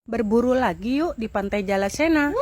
Berburu lagi yuk di Pantai Jalasena.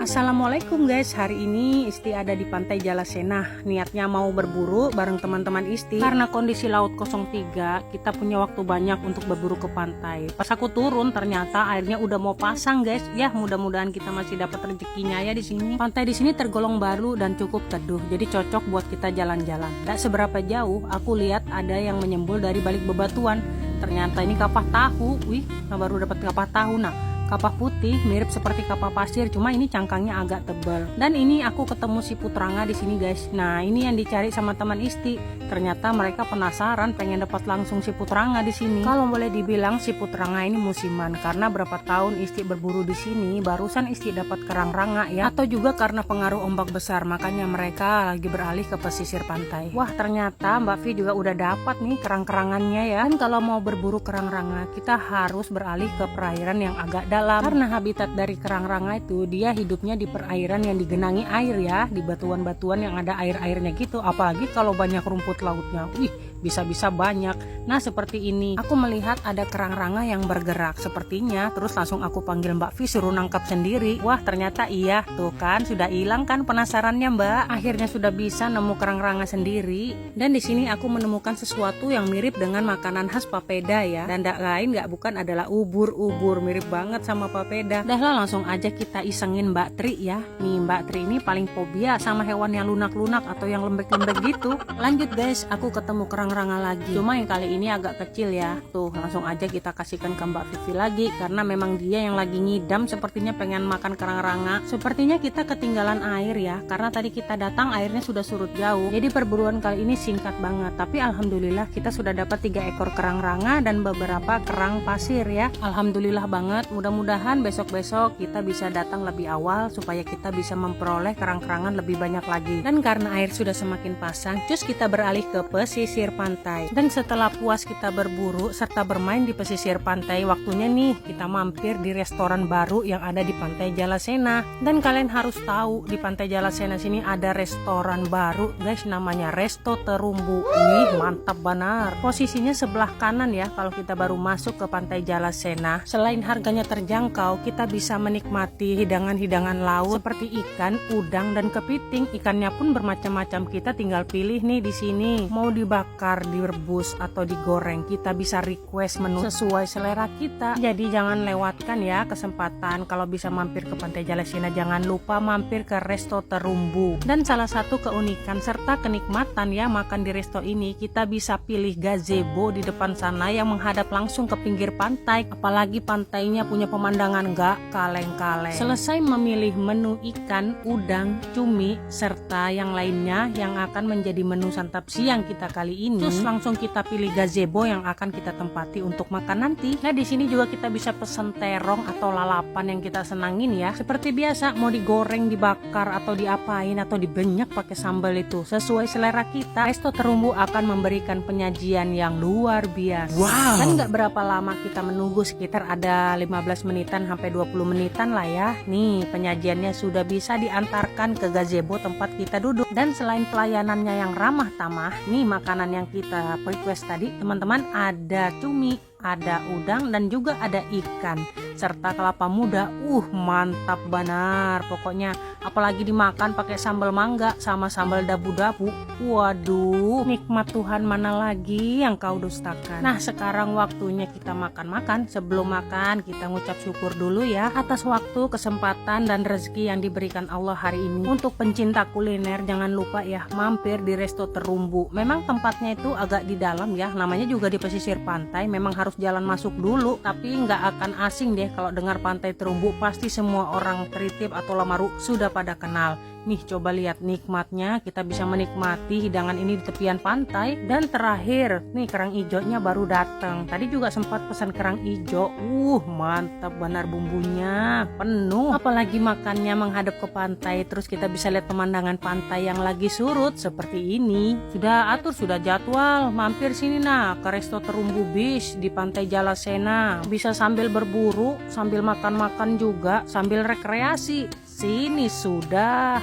Assalamualaikum guys, hari ini Isti ada di Pantai Jalasena. Niatnya mau berburu bareng teman-teman Isti. Karena kondisi laut 03, kita punya waktu banyak untuk berburu ke pantai. Pas aku turun ternyata airnya udah mau pasang guys. Ya mudah-mudahan kita masih dapat rezekinya ya di sini. Pantai di sini tergolong baru dan cukup teduh, jadi cocok buat kita jalan-jalan. Gak seberapa jauh, aku lihat ada yang menyembul dari balik bebatuan. Ternyata ini kapak tahu. Wih, baru dapat kapak tahu. Nah, kapak putih mirip seperti kapak pasir, cuma ini cangkangnya agak tebal. Dan ini aku ketemu si putranga di sini guys. Nah, ini yang dicari sama teman Isti. Ternyata mereka penasaran pengen dapat langsung si putranga di sini. Kalau boleh dibilang si putranga ini musiman, karena berapa tahun Isti berburu di sini, barusan Isti dapat kerang ranga ya. Atau juga karena pengaruh ombak besar, makanya mereka lagi beralih ke pesisir pantai. Wah, ternyata Mbak Vi juga udah dapat nih kerang-kerangannya ya. Dan kalau mau berburu kerang ranga, kita harus beralih ke perairan yang agak dalam. Karena habitat dari kerang ranga itu dia hidupnya di perairan yang digenangi air ya, di batuan-batuan yang ada air-airnya gitu. Apalagi kalau banyak rumput lautnya, wih bisa-bisa banyak. Nah seperti ini, aku melihat ada kerang ranga yang bergerak sepertinya, terus langsung aku panggil Mbak Vi suruh nangkap sendiri. Wah ternyata iya, tuh kan sudah hilang kan penasarannya Mbak. Akhirnya sudah bisa nemu kerang ranga sendiri. Dan di sini aku menemukan sesuatu yang mirip dengan makanan khas Papeda ya, dan tak lain nggak bukan adalah ubur-ubur, mirip banget sama papeda. Dah lah langsung aja kita isengin Mbak Tri ya. Nih Mbak Tri ini paling fobia sama hewan yang lunak-lunak atau yang lembek-lembek gitu. Lanjut guys, aku ketemu kerang ranga lagi. Cuma yang kali ini agak kecil ya. Tuh langsung aja kita kasihkan ke Mbak Vivi lagi, karena memang dia yang lagi ngidam sepertinya pengen makan kerang ranga. Sepertinya kita ketinggalan air ya, karena tadi kita datang airnya sudah surut jauh. Jadi perburuan kali ini singkat banget. Tapi alhamdulillah kita sudah dapat 3 ekor kerang ranga dan beberapa kerang pasir ya. Alhamdulillah banget. Mudah-mudahan besok-besok kita bisa datang lebih awal supaya kita bisa memperoleh kerang-kerangan lebih banyak lagi. Dan karena air sudah semakin pasang, cus kita beralih ke pesisir pantai. Dan setelah puas kita berburu serta bermain di pesisir pantai, waktunya nih kita mampir di restoran baru yang ada di Pantai Jalasena. Dan kalian harus tahu di Pantai Jalasena sini ada restoran baru guys, namanya Resto Terumbu. Wih mantap benar. Posisinya sebelah kanan ya kalau kita baru masuk ke Pantai Jalasena. Selain harganya terjangkau, kita bisa menikmati hidangan-hidangan laut seperti ikan, udang, dan kepiting. Ikannya pun bermacam-macam, kita tinggal pilih nih di sini. Mau dibakar, direbus, atau digoreng, kita bisa request menu sesuai selera kita. Jadi jangan lewatkan ya kesempatan. Kalau bisa mampir ke Pantai Jalasena, jangan lupa mampir ke Resto Terumbu. Dan salah satu keunikan serta kenikmatan ya makan di resto ini, kita bisa pilih gazebo di depan sana yang menghadap langsung ke pinggir pantai. Apalagi pantainya punya pemandangan gak kaleng-kaleng. Selesai memilih menu ikan, udang, cumi, serta yang lainnya yang akan menjadi menu santap siang kita kali ini, terus langsung kita pilih gazebo yang akan kita tempati untuk makan nanti. Nah di sini juga kita bisa pesen terong atau lalapan yang kita senangin ya. Seperti biasa, mau digoreng, dibakar, atau diapain, atau dibenyak pakai sambal itu sesuai selera kita. Resto Terumbu akan memberikan penyajian yang luar biasa. Wow. Dan gak berapa lama kita menunggu, sekitar ada 15 menitan sampai 20 menitan lah ya. Nih penyajiannya sudah bisa diantarkan ke gazebo tempat kita duduk. Dan selain pelayanannya yang ramah tamah, nih makanan yang kita request tadi teman-teman, ada cumi, ada udang, dan juga ada ikan serta kelapa muda. Mantap benar pokoknya. Apalagi dimakan pakai sambal mangga sama sambal dabu-dabu. Waduh, nikmat Tuhan mana lagi yang kau dustakan. Nah sekarang waktunya kita makan-makan. Sebelum makan kita ngucap syukur dulu ya atas waktu, kesempatan, dan rezeki yang diberikan Allah hari ini. Untuk pencinta kuliner jangan lupa ya mampir di Resto Terumbu. Memang tempatnya itu agak di dalam ya, namanya juga di pesisir pantai, memang harus jalan masuk dulu. Tapi nggak akan asing deh kalau dengar Pantai Terumbu, pasti semua orang Tritip atau Lamaru sudah pada kenal. Nih coba lihat nikmatnya, kita bisa menikmati hidangan ini di tepian pantai. Dan terakhir nih kerang hijaunya baru datang. Tadi juga sempat pesan kerang hijau. Mantap benar, bumbunya penuh. Apalagi makannya menghadap ke pantai, terus kita bisa lihat pemandangan pantai yang lagi surut seperti ini. Sudah atur, sudah jadwal mampir sini nah ke Resto Terumbu Beach di Pantai Jalasena. Bisa sambil berburu, sambil makan-makan juga, sambil rekreasi. Sini sudah.